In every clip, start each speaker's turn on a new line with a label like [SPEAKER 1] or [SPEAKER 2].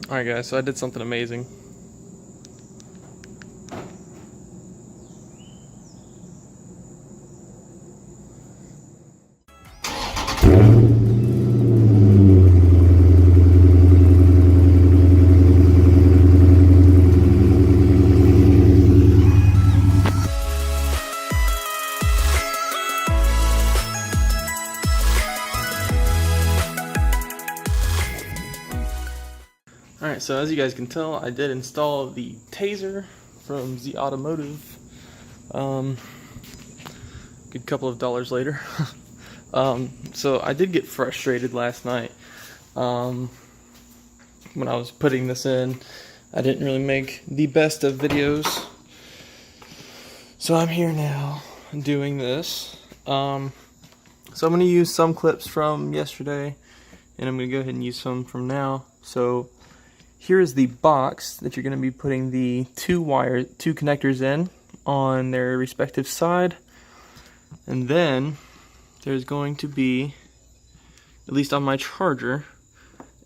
[SPEAKER 1] Alright guys, so I did something amazing. Alright, so as you guys can tell, I did install the Tazer from Zautomotive. Good couple of dollars later. So I did get frustrated last night when I was putting this in. I didn't really make the best of videos. So I'm here now doing this. So I'm going to use some clips from yesterday, and I'm going to go ahead and use some from now. So here is the box that you're going to be putting the two connectors in on their respective side. And then there's going to be, at least on my charger,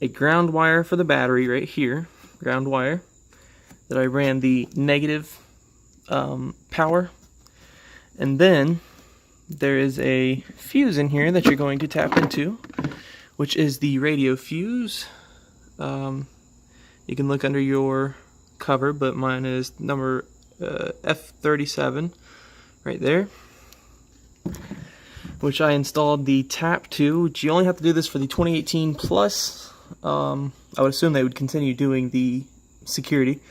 [SPEAKER 1] a ground wire for the battery right here, ground wire, that I ran the negative power. And then there is a fuse in here that you're going to tap into, which is the radio fuse. You can look under your cover, but mine is number F37 right there, which I installed the tap to, which you only have to do this for the 2018 Plus. I would assume they would continue doing the security,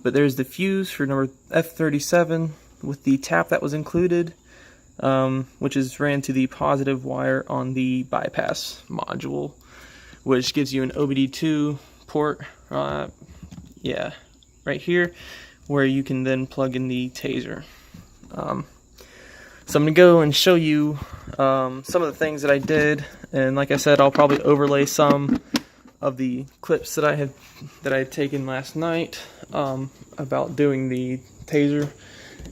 [SPEAKER 1] but there's the fuse for number F37 with the tap that was included, which is ran to the positive wire on the bypass module, which gives you an OBD2 port, yeah, right here, where you can then plug in the Tazer. So I'm going to go and show you some of the things that I did, and like I said, I'll probably overlay some of the clips that I had taken last night about doing the Tazer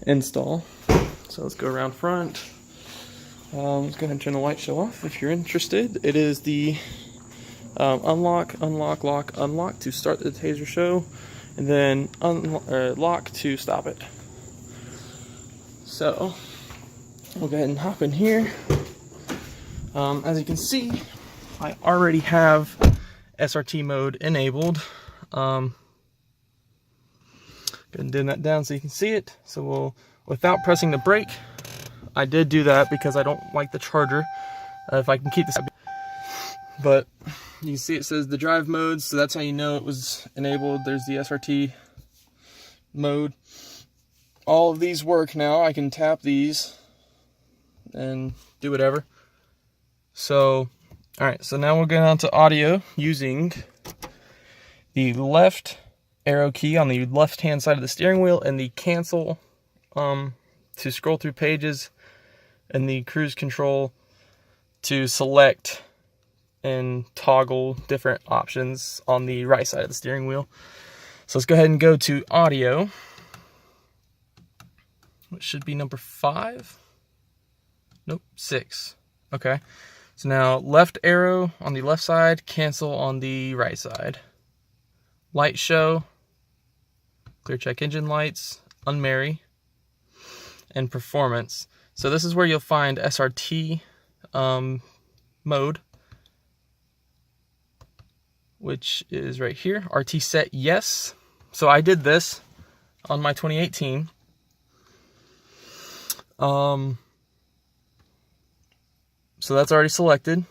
[SPEAKER 1] install. So let's go around front. Let's go ahead and turn the light show off if you're interested. It is the unlock, unlock, lock, unlock to start the Tazer show, and then lock to stop it. So we'll go ahead and hop in here. As you can see, I already have SRT mode enabled. Go ahead and dim that down so you can see it. So without pressing the brake, I did do that because I don't like the charger. If I can keep this, but you can see it says the drive mode, so that's how you know it was enabled. There's the SRT mode. All of these work now. I can tap these and do whatever. So, alright, so now we'll get on to audio using the left arrow key on the left hand side of the steering wheel and the cancel to scroll through pages, and the cruise control to select and toggle different options on the right side of the steering wheel. So let's go ahead and go to audio, which should be number 5. Nope, 6. Okay. So now left arrow on the left side, cancel on the right side. Light show, clear check engine lights, unmarry, and performance. So this is where you'll find SRT mode, which is right here, RT set yes. So I did this on my 2018. So that's already selected.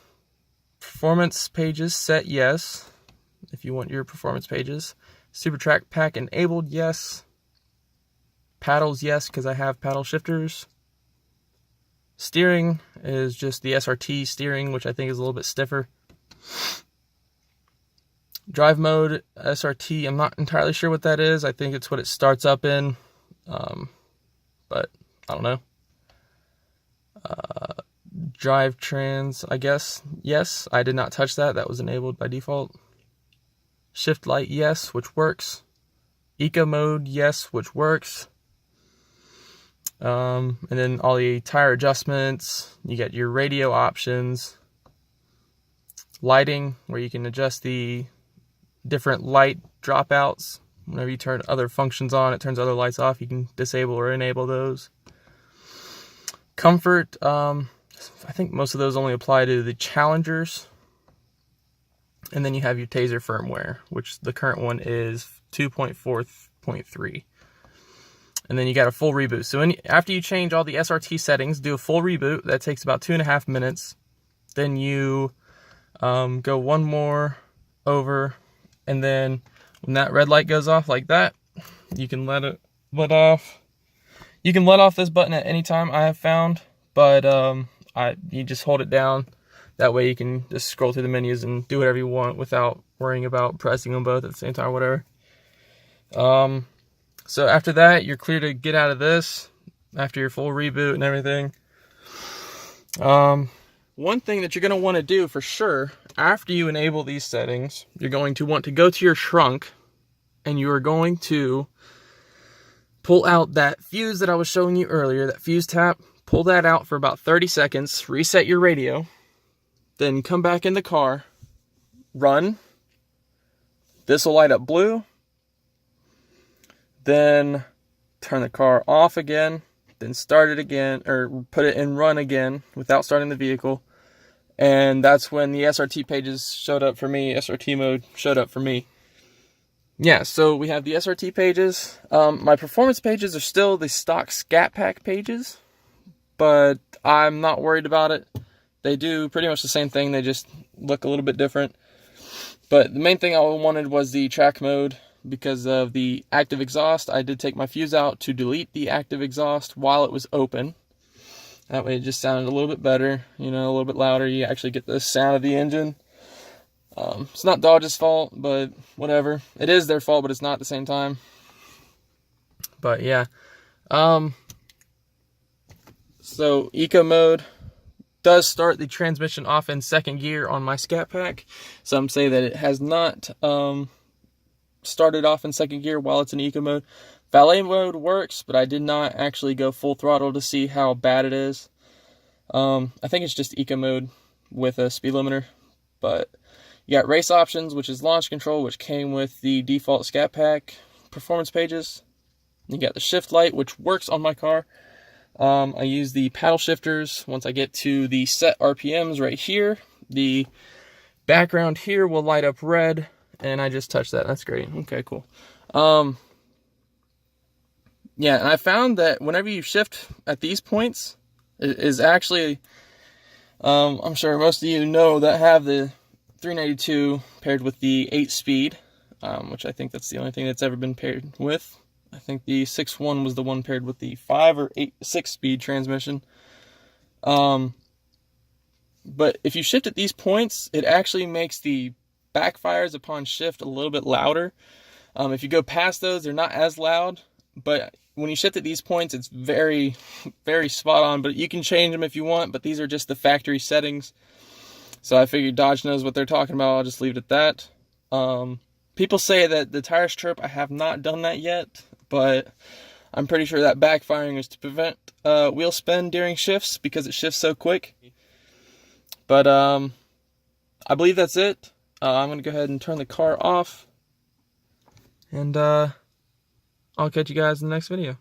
[SPEAKER 1] Performance pages set yes, if you want your performance pages. Super Track Pack enabled yes. Paddles yes, because I have paddle shifters. Steering is just the SRT steering, which I think is a little bit stiffer. Drive mode, SRT, I'm not entirely sure what that is. I think it's what it starts up in, but I don't know. Drive trans, I guess, yes. I did not touch that. That was enabled by default. Shift light, yes, which works. Eco mode, yes, which works. And then all the tire adjustments. You get your radio options. Lighting, where you can adjust the different light dropouts. Whenever you turn other functions on, it turns other lights off. You can disable or enable those. Comfort, I think most of those only apply to the Challengers. And then you have your Tazer firmware, which the current one is 2.4.3. And then you got a full reboot. So after you change all the SRT settings, do a full reboot. That takes about 2.5 minutes. Then you go one more over, and then when that red light goes off like that, you can let off. You can let off this button at any time, I have found, but you just hold it down. That way you can just scroll through the menus and do whatever you want without worrying about pressing them both at the same time or whatever. So after that, you're clear to get out of this after your full reboot and everything. One thing that you're going to want to do for sure after you enable these settings, you're going to want to go to your trunk and you are going to pull out that fuse that I was showing you earlier, that fuse tap. Pull that out for about 30 seconds, reset your radio, then come back in the car, run. This will light up blue. Then turn the car off again, then start it again, or put it in run again without starting the vehicle. And that's when the SRT pages showed up for me, SRT mode showed up for me. Yeah, so we have the SRT pages. My performance pages are still the stock Scat Pack pages, but I'm not worried about it. They do pretty much the same thing, they just look a little bit different. But the main thing I wanted was the track mode. Because of the active exhaust, I did take my fuse out to delete the active exhaust while it was open. That way it just sounded a little bit better, you know, a little bit louder. You actually get the sound of the engine. It's not Dodge's fault, but whatever. It is their fault, but it's not at the same time. But yeah. So eco mode does start the transmission off in second gear on my Scat Pack. Some say that it has not started off in second gear while it's in eco mode. Valet mode works, but I did not actually go full throttle to see how bad it is. I think it's just eco mode with a speed limiter. But you got race options, which is launch control, which came with the default Scat Pack performance pages. You got the shift light, which works on my car. I use the paddle shifters. Once I get to the set RPMs right here, the background here will light up red. And I just touched that. That's great. Okay, cool. Yeah, and I found that whenever you shift at these points, it is actually, I'm sure most of you know that have the 392 paired with the 8-speed, which I think that's the only thing that's ever been paired with. I think the 6.1 was the one paired with the 5 or 6-speed transmission. But if you shift at these points, it actually makes the backfires upon shift a little bit louder. If you go past those, they're not as loud, but when you shift at these points, it's very, very spot on. But you can change them if you want, but these are just the factory settings. So I figured Dodge knows what they're talking about. I'll just leave it at that. People say that the tires chirp. I have not done that yet, but I'm pretty sure that backfiring is to prevent wheel spin during shifts because it shifts so quick. But I believe that's it. I'm going to go ahead and turn the car off. And I'll catch you guys in the next video.